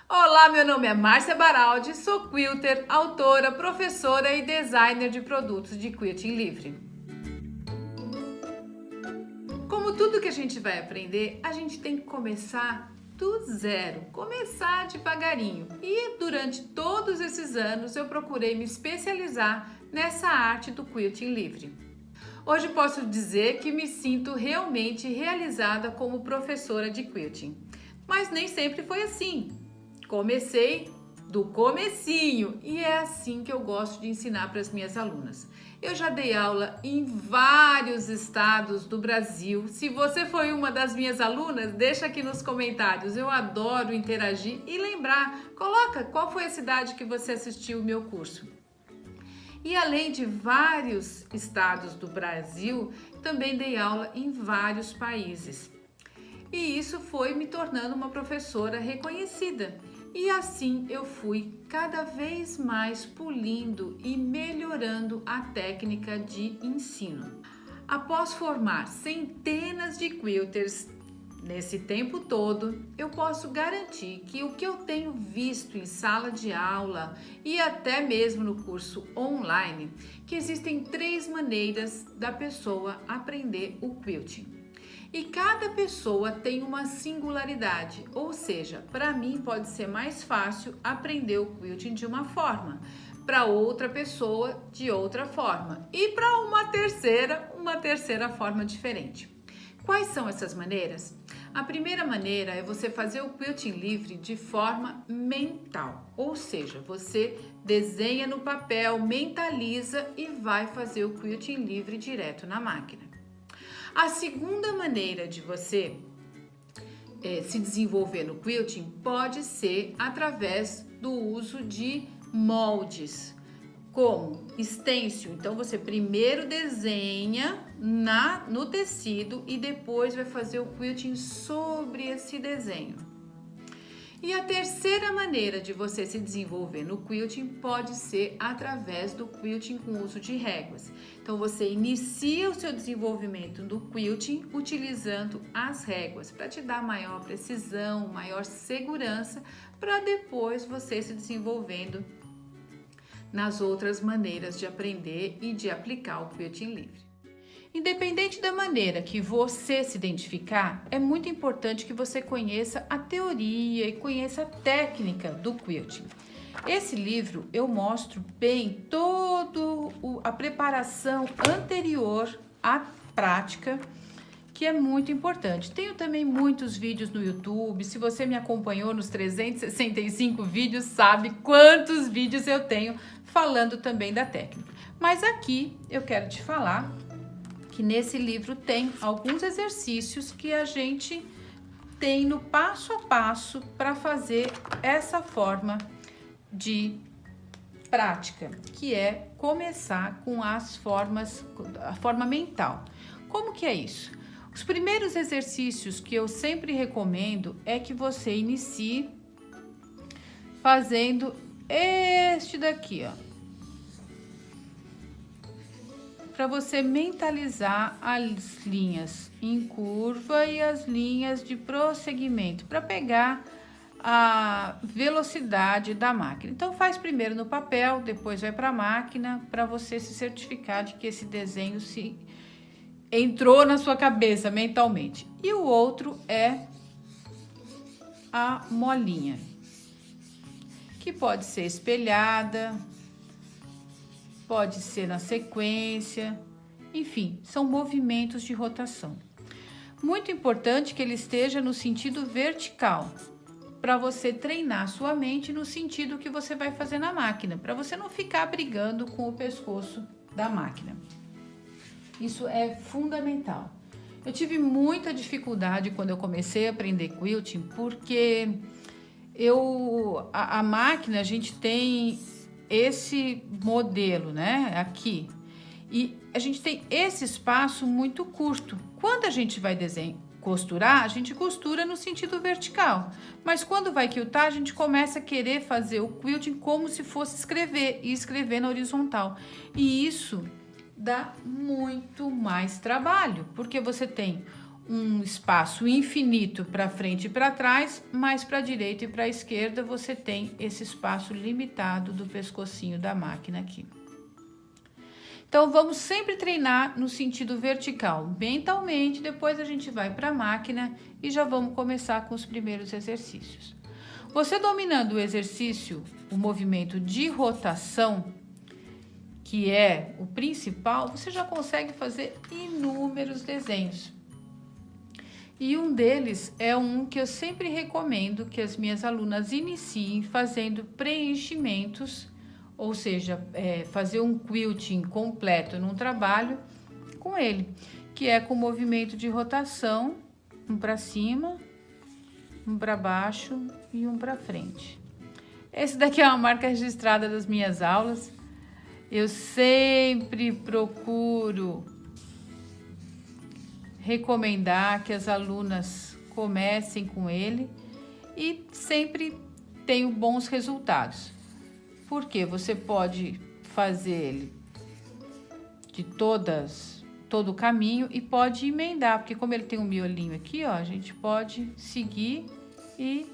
Olá, meu nome é Márcia Baraldi, sou quilter, autora, professora e designer de produtos de quilting livre. Como tudo que a gente vai aprender, a gente tem que começar do zero, começar devagarinho. E durante todos esses anos eu procurei me especializar nessa arte do quilting livre. Hoje posso dizer que me sinto realmente realizada como professora de quilting, mas nem sempre foi assim. Comecei do comecinho e é assim que eu gosto de ensinar para as minhas alunas. Eu já dei aula em vários estados do Brasil. Se você foi uma das minhas alunas, deixa aqui nos comentários. Eu adoro interagir e lembrar. Coloca qual foi a cidade que você assistiu o meu curso. E além de vários estados do Brasil, também dei aula em vários países. E isso foi me tornando uma professora reconhecida. E assim eu fui cada vez mais polindo e melhorando a técnica de ensino. Após formar centenas de quilters nesse tempo todo, eu posso garantir que o que eu tenho visto em sala de aula e até mesmo no curso online, que existem 3 maneiras da pessoa aprender o quilting. E cada pessoa tem uma singularidade, ou seja, para mim pode ser mais fácil aprender o quilting de uma forma, para outra pessoa de outra forma e para uma terceira forma diferente. Quais são essas maneiras? A primeira maneira é você fazer o quilting livre de forma mental, ou seja, você desenha no papel, mentaliza e vai fazer o quilting livre direto na máquina. A segunda maneira de você se desenvolver no quilting pode ser através do uso de moldes, como stencil. Então você primeiro desenha no tecido e depois vai fazer o quilting sobre esse desenho. E a terceira maneira de você se desenvolver no quilting pode ser através do quilting com uso de réguas. Então você inicia o seu desenvolvimento do quilting utilizando as réguas para te dar maior precisão, maior segurança, para depois você se desenvolvendo nas outras maneiras de aprender e de aplicar o quilting livre. Independente da maneira que você se identificar, é muito importante que você conheça a teoria e conheça a técnica do quilting. Esse livro eu mostro bem toda a preparação anterior à prática, que é muito importante. Tenho também muitos vídeos no YouTube. Se você me acompanhou nos 365 vídeos, sabe quantos vídeos eu tenho falando também da técnica. Mas aqui eu quero te falar que nesse livro tem alguns exercícios que a gente tem no passo a passo para fazer essa forma de prática, que é começar com a forma mental. Como que é isso? Os primeiros exercícios que eu sempre recomendo é que você inicie fazendo este daqui, ó. Para você mentalizar as linhas em curva e as linhas de prosseguimento, para pegar a velocidade da máquina. Então faz primeiro no papel, depois vai para a máquina, para você se certificar de que esse desenho se entrou na sua cabeça mentalmente. E o outro é a molinha, que pode ser espelhada, pode ser na sequência, enfim, são movimentos de rotação. Muito importante que ele esteja no sentido vertical, para você treinar sua mente no sentido que você vai fazer na máquina, para você não ficar brigando com o pescoço da máquina. Isso é fundamental. Eu tive muita dificuldade quando eu comecei a aprender quilting, porque a máquina, a gente tem esse modelo, né, aqui, e a gente tem esse espaço muito curto. Quando a gente vai costurar, a gente costura no sentido vertical, mas quando vai quiltar, a gente começa a querer fazer o quilting como se fosse escrever, e escrever na horizontal, e isso dá muito mais trabalho, porque você tem um espaço infinito para frente e para trás, mas para a direita e para a esquerda você tem esse espaço limitado do pescocinho da máquina aqui. Então, vamos sempre treinar no sentido vertical, mentalmente, depois a gente vai para a máquina e já vamos começar com os primeiros exercícios. Você dominando o exercício, o movimento de rotação, que é o principal, você já consegue fazer inúmeros desenhos. E um deles é um que eu sempre recomendo que as minhas alunas iniciem fazendo preenchimentos, ou seja, fazer um quilting completo num trabalho com ele, que é com movimento de rotação, um para cima, um para baixo e um para frente. Esse daqui é uma marca registrada das minhas aulas. Eu sempre procuro recomendar que as alunas comecem com ele e sempre tenho bons resultados. Porque você pode fazer ele de todo o caminho e pode emendar, porque como ele tem um miolinho aqui, ó, a gente pode seguir e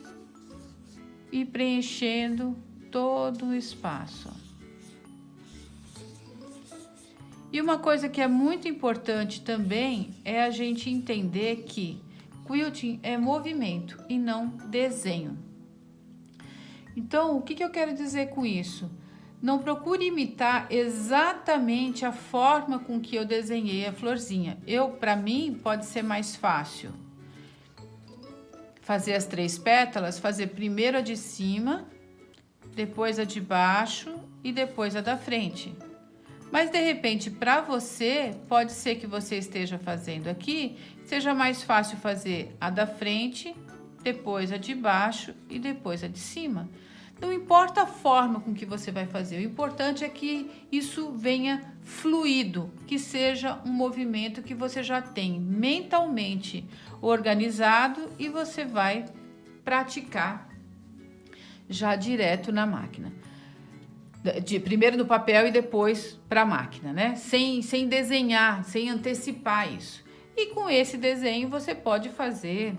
ir preenchendo todo o espaço. E uma coisa que é muito importante também é a gente entender que quilting é movimento e não desenho. Então, o que eu quero dizer com isso? Não procure imitar exatamente a forma com que eu desenhei a florzinha. Para mim, pode ser mais fácil fazer as 3 pétalas, fazer primeiro a de cima, depois a de baixo e depois a da frente. Mas, de repente, para você, pode ser que você esteja fazendo aqui, seja mais fácil fazer a da frente, depois a de baixo e depois a de cima. Não importa a forma com que você vai fazer, o importante é que isso venha fluido, que seja um movimento que você já tem mentalmente organizado e você vai praticar já direto na máquina. Primeiro no papel e depois para a máquina, né? Sem desenhar, sem antecipar isso. E com esse desenho você pode fazer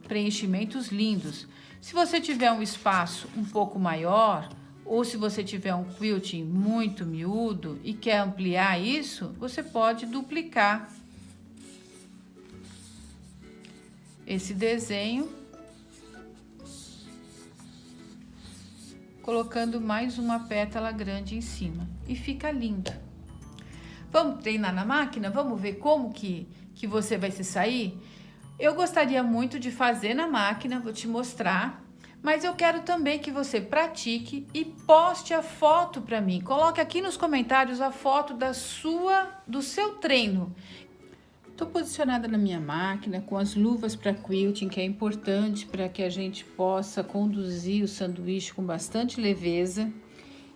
preenchimentos lindos. Se você tiver um espaço um pouco maior, ou se você tiver um quilting muito miúdo e quer ampliar isso, você pode duplicar esse desenho, colocando mais uma pétala grande em cima. E fica lindo. Vamos treinar na máquina? Vamos ver como que você vai se sair? Eu gostaria muito de fazer na máquina, vou te mostrar, mas eu quero também que você pratique e poste a foto para mim. Coloque aqui nos comentários a foto do seu treino. Estou posicionada na minha máquina com as luvas para quilting, que é importante para que a gente possa conduzir o sanduíche com bastante leveza.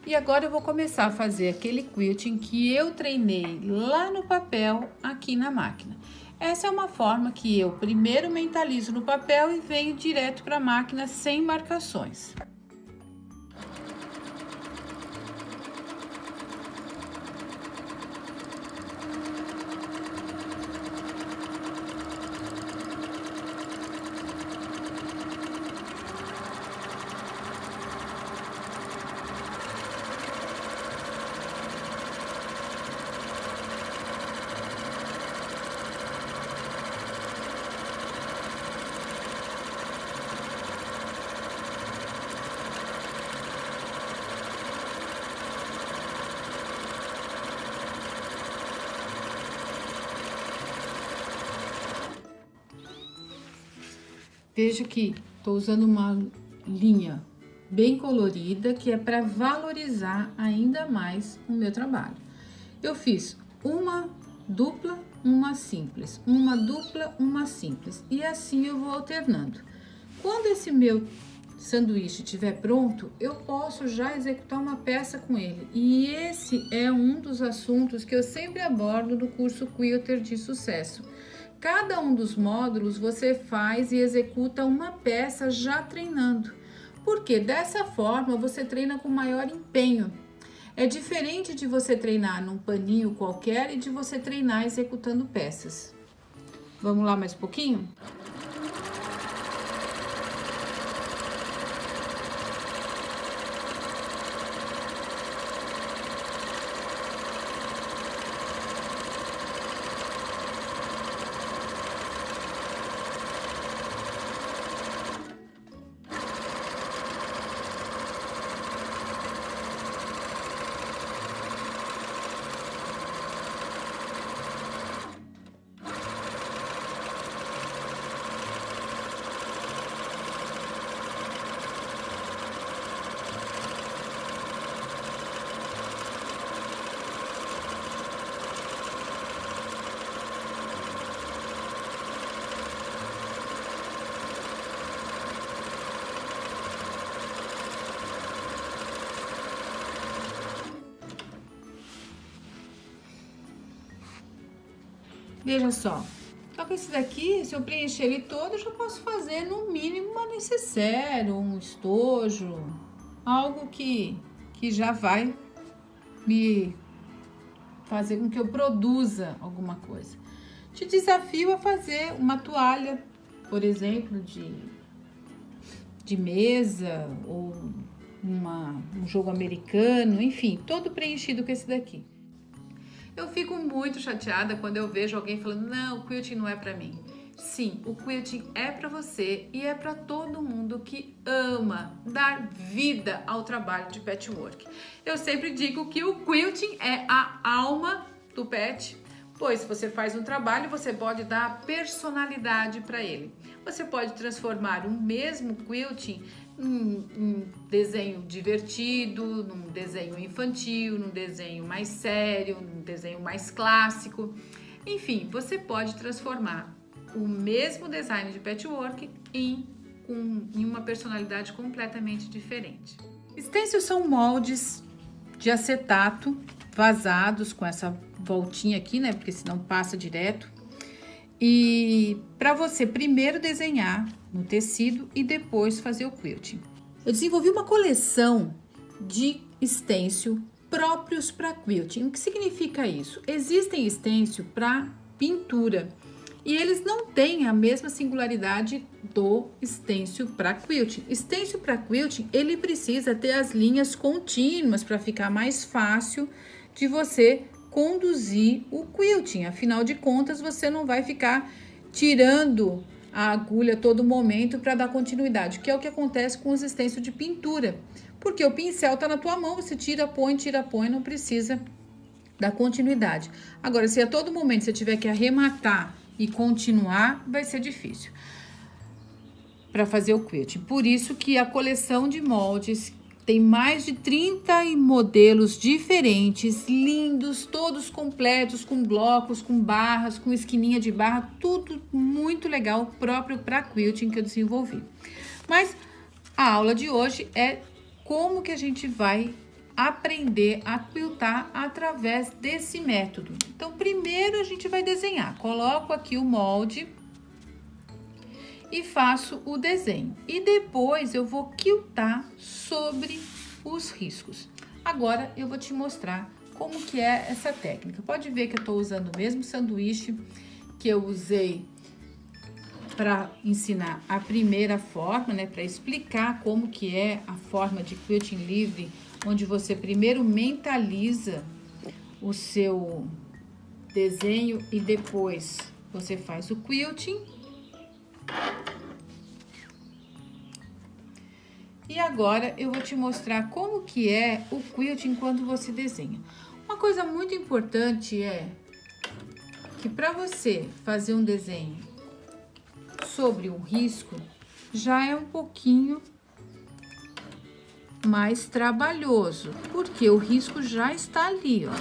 E agora eu vou começar a fazer aquele quilting que eu treinei lá no papel, aqui na máquina. Essa é uma forma que eu primeiro mentalizo no papel e venho direto para a máquina sem marcações. Veja que estou usando uma linha bem colorida, que é para valorizar ainda mais o meu trabalho. Eu fiz uma dupla, uma simples, uma dupla, uma simples, e assim eu vou alternando. Quando esse meu sanduíche estiver pronto, eu posso já executar uma peça com ele. E esse é um dos assuntos que eu sempre abordo no curso Quilter de Sucesso. Cada um dos módulos você faz e executa uma peça já treinando, porque dessa forma você treina com maior empenho. É diferente de você treinar num paninho qualquer e de você treinar executando peças. Vamos lá mais um pouquinho? Veja só, só que esse daqui, se eu preencher ele todo, eu já posso fazer no mínimo uma necessaire, um estojo, algo que já vai me fazer com que eu produza alguma coisa. Te desafio a fazer uma toalha, por exemplo, de mesa ou um jogo americano, enfim, todo preenchido com esse daqui. Eu fico muito chateada quando eu vejo alguém falando, não, o quilting não é pra mim. Sim, o quilting é pra você e é pra todo mundo que ama dar vida ao trabalho de patchwork. Eu sempre digo que o quilting é a alma do pet, pois se você faz um trabalho, você pode dar personalidade para ele. Você pode transformar um mesmo quilting num desenho divertido, num desenho infantil, num desenho mais sério, num desenho mais clássico. Enfim, você pode transformar o mesmo design de patchwork em uma personalidade completamente diferente. Stencils são moldes de acetato vazados com essa voltinha aqui, né? Porque senão passa direto. E para você primeiro desenhar no tecido e depois fazer o quilting. Eu desenvolvi uma coleção de stencil próprios para quilting. O que significa isso? Existem stencil para pintura e eles não têm a mesma singularidade do stencil para quilting. Stencil para quilting, ele precisa ter as linhas contínuas para ficar mais fácil de você conduzir o quilting. Afinal de contas, você não vai ficar tirando a agulha a todo momento para dar continuidade, que é o que acontece com os stencils de pintura. Porque o pincel tá na tua mão, você tira, põe, não precisa dar continuidade. Agora, se a todo momento você tiver que arrematar e continuar, vai ser difícil para fazer o quilting. Por isso que a coleção de moldes tem mais de 30 modelos diferentes, lindos, todos completos, com blocos, com barras, com esquininha de barra, tudo muito legal, próprio para quilting que eu desenvolvi. Mas a aula de hoje é como que a gente vai aprender a quiltar através desse método. Então, primeiro a gente vai desenhar. Coloco aqui o molde e faço o desenho. E depois eu vou quiltar sobre os riscos. Agora eu vou te mostrar como que é essa técnica. Pode ver que eu tô usando o mesmo sanduíche que eu usei para ensinar a primeira forma, né? Para explicar como que é a forma de quilting livre, onde você primeiro mentaliza o seu desenho e depois você faz o quilting. E agora eu vou te mostrar como que é o quilting quando você desenha. Uma coisa muito importante é que para você fazer um desenho sobre um risco, já é um pouquinho mais trabalhoso, porque o risco já está ali, ó.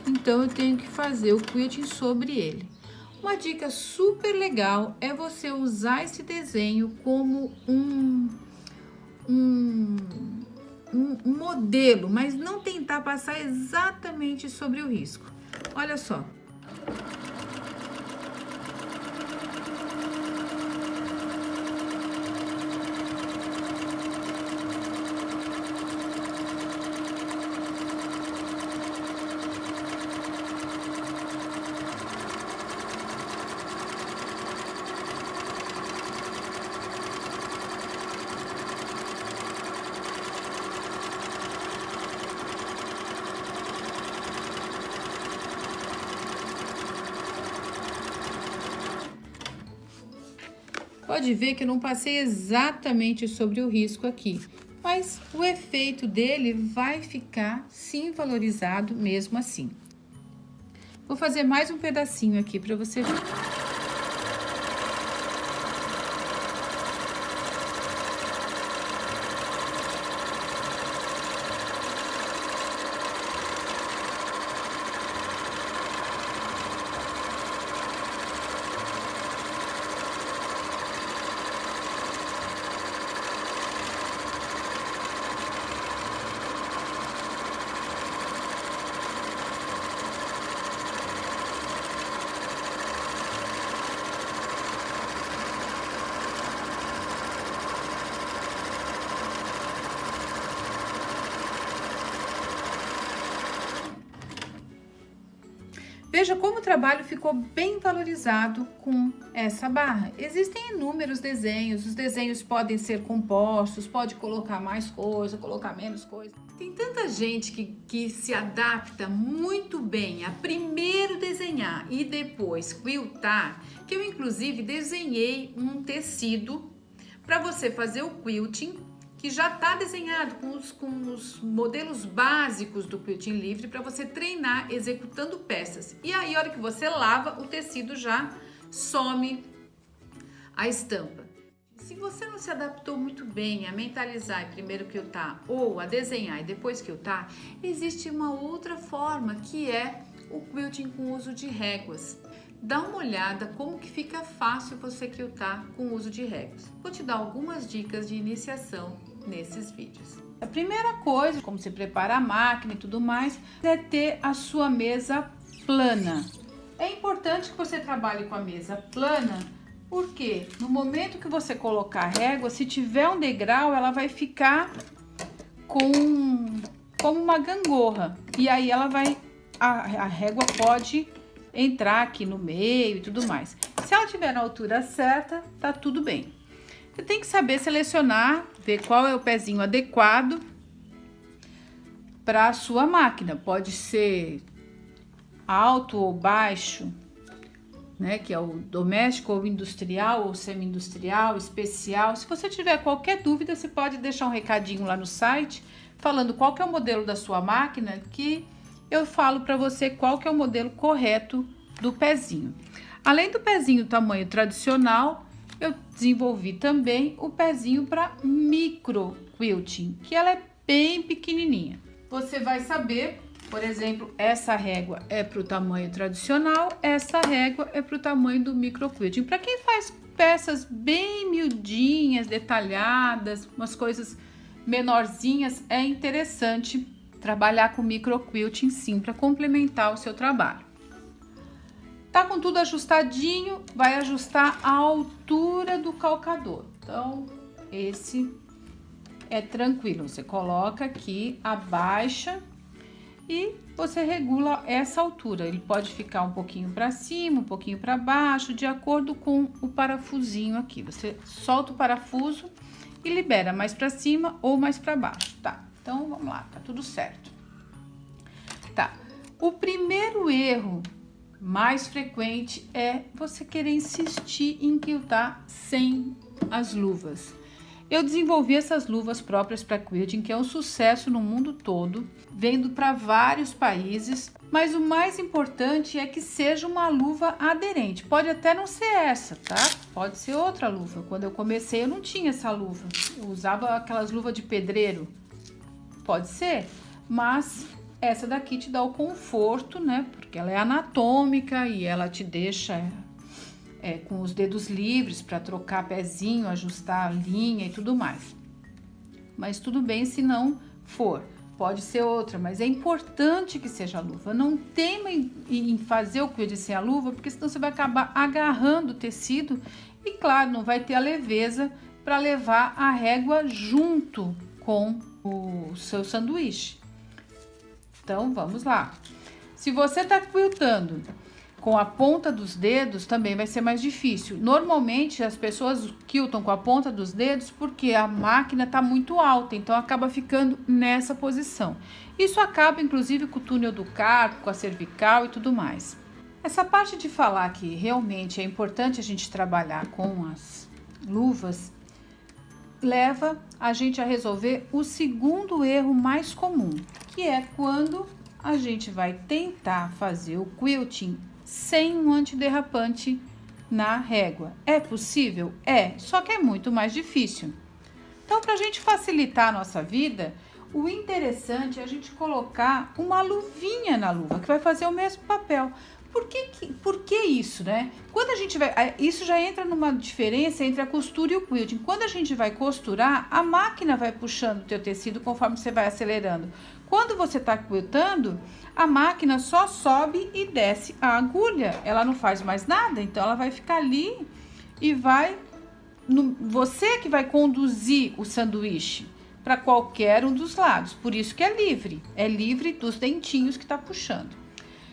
Então, eu tenho que fazer o quilting sobre ele. Uma dica super legal é você usar esse desenho como um modelo, mas não tentar passar exatamente sobre o risco. Olha só. Pode ver que eu não passei exatamente sobre o risco aqui, mas o efeito dele vai ficar sim valorizado mesmo assim. Vou fazer mais um pedacinho aqui para você ver. Veja como o trabalho ficou bem valorizado com essa barra. Existem inúmeros desenhos, os desenhos podem ser compostos, pode colocar mais coisa, colocar menos coisa. Tem tanta gente que se adapta muito bem a primeiro desenhar e depois quiltar, que eu inclusive desenhei um tecido para você fazer o quilting, que já está desenhado com os modelos básicos do quilting livre para você treinar executando peças. E aí, a hora que você lava, o tecido já some a estampa. Se você não se adaptou muito bem a mentalizar e primeiro quiltar ou a desenhar e depois quiltar, existe uma outra forma que é o quilting com uso de réguas. Dá uma olhada como que fica fácil você quiltar com o uso de réguas. Vou te dar algumas dicas de iniciação nesses vídeos. A primeira coisa, como você prepara a máquina e tudo mais, é ter a sua mesa plana. É importante que você trabalhe com a mesa plana, porque no momento que você colocar a régua, se tiver um degrau, ela vai ficar como uma gangorra. E aí a régua pode entrar aqui no meio e tudo mais. Se ela tiver na altura certa, tá tudo bem. Você tem que saber selecionar, ver qual é o pezinho adequado para a sua máquina. Pode ser alto ou baixo, né? Que é o doméstico ou industrial ou semi-industrial, especial. Se você tiver qualquer dúvida, você pode deixar um recadinho lá no site falando qual que é o modelo da sua máquina, que eu falo para você qual que é o modelo correto do pezinho. Além do pezinho tamanho tradicional, eu desenvolvi também o pezinho para micro quilting, que ela é bem pequenininha. Você vai saber, por exemplo, essa régua é para o tamanho tradicional, essa régua é para o tamanho do micro quilting. Para quem faz peças bem miudinhas, detalhadas, umas coisas menorzinhas, é interessante trabalhar com micro quilting sim, para complementar o seu trabalho. Tá com tudo ajustadinho, vai ajustar a altura do calcador. Então, esse é tranquilo. Você coloca aqui, abaixa e você regula essa altura. Ele pode ficar um pouquinho para cima, um pouquinho para baixo, de acordo com o parafusinho aqui. Você solta o parafuso e libera mais para cima ou mais para baixo, tá? Então, vamos lá, tá tudo certo. Tá, o primeiro erro mais frequente é você querer insistir em quiltar sem as luvas. Eu desenvolvi essas luvas próprias para quilting, que é um sucesso no mundo todo, vendo para vários países, mas o mais importante é que seja uma luva aderente. Pode até não ser essa, tá? Pode ser outra luva. Quando eu comecei, eu não tinha essa luva. Eu usava aquelas luvas de pedreiro. Pode ser, mas essa daqui te dá o conforto, né? Porque ela é anatômica e ela te deixa com os dedos livres para trocar pezinho, ajustar a linha e tudo mais. Mas tudo bem se não for. Pode ser outra, mas é importante que seja a luva. Não tema em fazer o quilting sem a luva, porque senão você vai acabar agarrando o tecido e, claro, não vai ter a leveza para levar a régua junto com o seu sanduíche. Então, vamos lá. Se você tá quiltando com a ponta dos dedos, também vai ser mais difícil. Normalmente, as pessoas quiltam com a ponta dos dedos porque a máquina tá muito alta, então acaba ficando nessa posição. Isso acaba, inclusive, com o túnel do carpo, com a cervical e tudo mais. Essa parte de falar que realmente é importante a gente trabalhar com luvas, leva a gente a resolver o segundo erro mais comum, que é quando a gente vai tentar fazer o quilting sem um antiderrapante na régua. É possível? É, só que é muito mais difícil. Então, para a gente facilitar a nossa vida, o interessante é a gente colocar uma luvinha na luva, que vai fazer o mesmo papel. Por que isso, né? Quando a gente vai... Isso já entra numa diferença entre a costura e o quilting. Quando a gente vai costurar, a máquina vai puxando o teu tecido conforme você vai acelerando. Quando você está quiltando, a máquina só sobe e desce a agulha. Ela não faz mais nada, então ela vai ficar ali e vai... Você que vai conduzir o sanduíche para qualquer um dos lados. Por isso que é livre dos dentinhos que está puxando.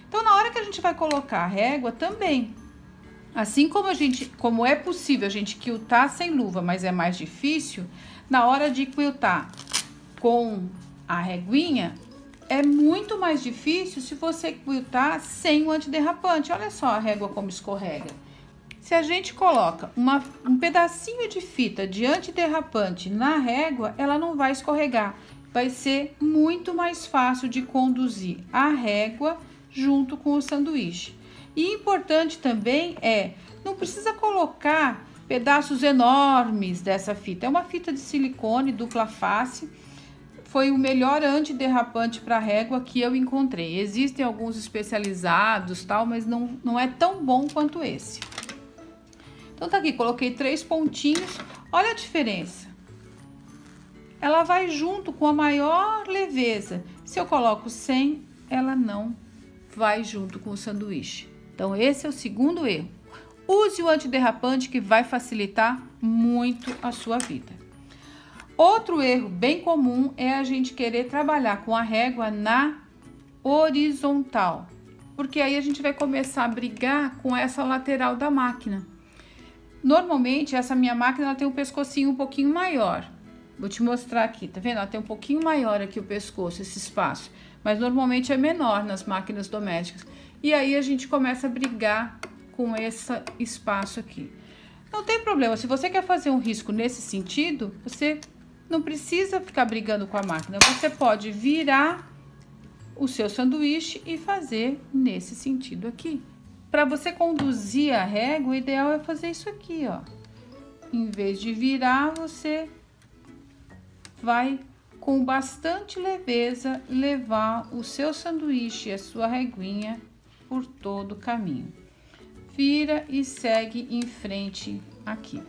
Então, na hora que a gente vai colocar a régua também, assim como é possível a gente quiltar sem luva, mas é mais difícil, na hora de quiltar com a reguinha, é muito mais difícil se você quiltar sem o antiderrapante. Olha só a régua como escorrega. Se a gente coloca um pedacinho de fita de antiderrapante na régua, ela não vai escorregar. Vai ser muito mais fácil de conduzir a régua junto com o sanduíche. E importante também não precisa colocar pedaços enormes dessa fita. É uma fita de silicone dupla face. Foi o melhor antiderrapante para régua que eu encontrei. Existem alguns especializados, tal, mas não é tão bom quanto esse. Então tá aqui, coloquei 3 pontinhos. Olha a diferença. Ela vai junto com a maior leveza. Se eu coloco sem, ela não vai junto com o sanduíche. Então, esse é o segundo erro. Use o antiderrapante que vai facilitar muito a sua vida. Outro erro bem comum é a gente querer trabalhar com a régua na horizontal, porque aí a gente vai começar a brigar com essa lateral da máquina. Normalmente, essa minha máquina ela tem um pescocinho um pouquinho maior. Vou te mostrar aqui, tá vendo? Ela tem um pouquinho maior aqui o pescoço, esse espaço. Mas normalmente é menor nas máquinas domésticas. E aí a gente começa a brigar com esse espaço aqui. Não tem problema, se você quer fazer um risco nesse sentido, você não precisa ficar brigando com a máquina. Você pode virar o seu sanduíche e fazer nesse sentido aqui. Para você conduzir a régua, o ideal é fazer isso aqui, ó. Em vez de virar, você vai com bastante leveza levar o seu sanduíche e a sua reguinha por todo o caminho. Vira e segue em frente aqui.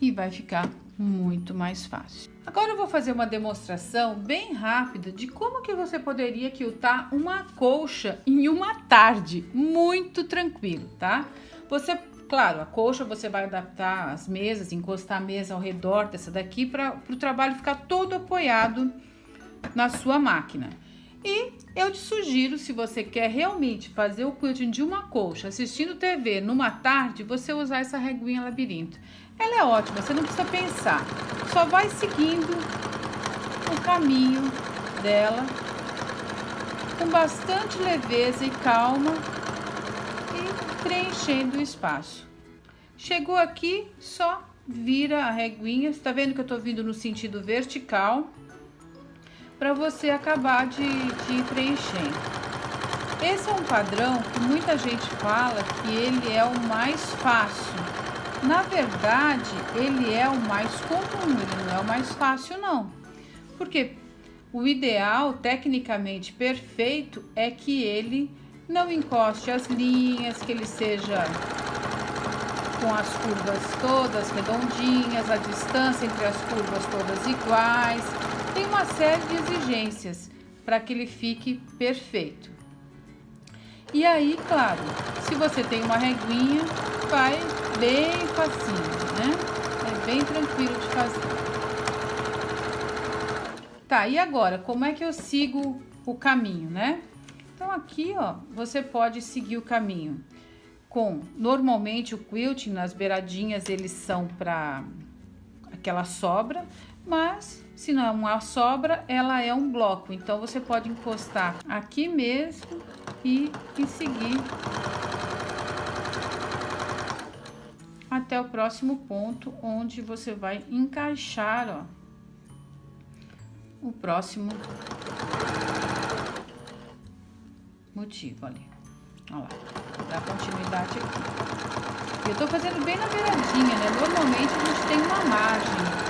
E vai ficar muito mais fácil. Agora eu vou fazer uma demonstração bem rápida de como que você poderia quiltar uma colcha em uma tarde, muito tranquilo, tá? Claro, a colcha você vai adaptar as mesas, encostar a mesa ao redor dessa daqui para o trabalho ficar todo apoiado na sua máquina. E eu te sugiro, se você quer realmente fazer o quilting de uma colcha assistindo TV numa tarde, você usar essa reguinha labirinto. Ela é ótima, você não precisa pensar, só vai seguindo o caminho dela com bastante leveza e calma e preenchendo o espaço. Chegou aqui, só vira a reguinha, você tá vendo que eu tô vindo no sentido vertical para você acabar de ir preenchendo. Esse é um padrão que muita gente fala que ele é o mais fácil. Na verdade, ele é o mais comum, ele não é o mais fácil, não. Porque o ideal, tecnicamente perfeito, é que ele não encoste as linhas, que ele seja com as curvas todas redondinhas, a distância entre as curvas todas iguais. Tem uma série de exigências para que ele fique perfeito. E aí, claro, se você tem uma reguinha, vai bem facinho, né? É bem tranquilo de fazer. Tá, e agora, como é que eu sigo o caminho, né? Então, aqui, ó, você pode seguir o caminho normalmente o quilting, nas beiradinhas, eles são para aquela sobra, mas se não é uma sobra, ela é um bloco. Então, você pode encostar aqui mesmo e seguir até o próximo ponto, onde você vai encaixar, ó, o próximo motivo ali. Olha lá, dá continuidade aqui. Eu tô fazendo bem na beiradinha, né? Normalmente a gente tem uma margem.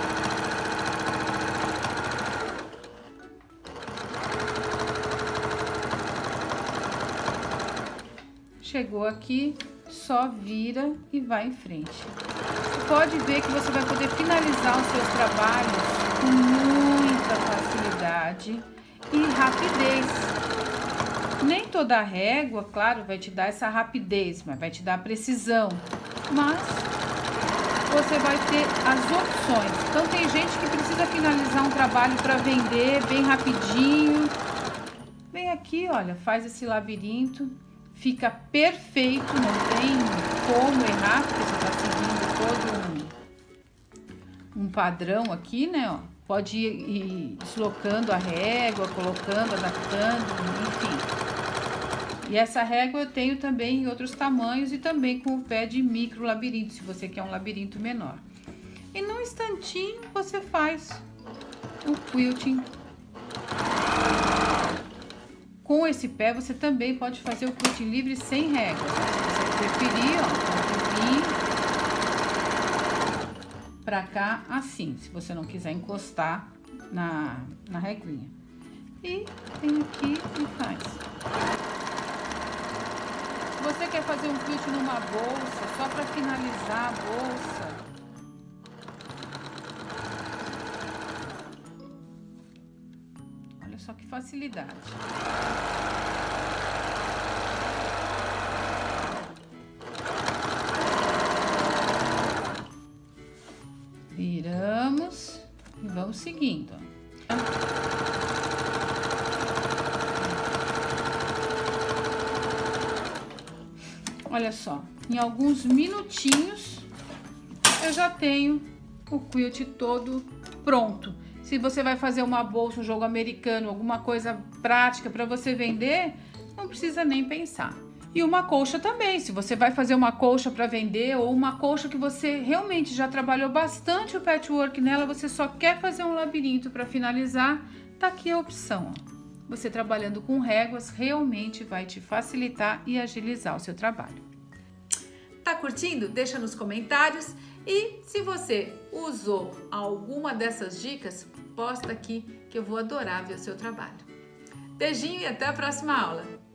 Chegou aqui, só vira e vai em frente. Você pode ver que você vai poder finalizar os seus trabalhos com muita facilidade e rapidez. Nem toda régua, claro, vai te dar essa rapidez, mas vai te dar precisão. Mas você vai ter as opções. Então tem gente que precisa finalizar um trabalho para vender bem rapidinho. Vem aqui, olha, faz esse labirinto. Fica perfeito, não tem como errar, porque você está seguindo todo um padrão aqui, né? Ó. Pode ir deslocando a régua, colocando, adaptando, enfim. E essa régua eu tenho também em outros tamanhos e também com o pé de micro labirinto, se você quer um labirinto menor. E num instantinho você faz o quilting. Com esse pé, você também pode fazer o quilting livre sem régua. Se você preferir, ó, pode vir pra cá assim, se você não quiser encostar na reguinha. E vem aqui e faz. Se você quer fazer um quilting numa bolsa, só para finalizar a bolsa, olha só que facilidade. Viramos e vamos seguindo. Olha só, em alguns minutinhos eu já tenho o quilt todo pronto. Se você vai fazer uma bolsa, um jogo americano, alguma coisa prática para você vender, não precisa nem pensar. E uma colcha também, se você vai fazer uma colcha para vender ou uma colcha que você realmente já trabalhou bastante o patchwork nela, você só quer fazer um labirinto para finalizar, tá aqui a opção. Ó. Você trabalhando com réguas realmente vai te facilitar e agilizar o seu trabalho. Tá curtindo? Deixa nos comentários. E se você usou alguma dessas dicas, posta aqui que eu vou adorar ver o seu trabalho. Beijinho e até a próxima aula!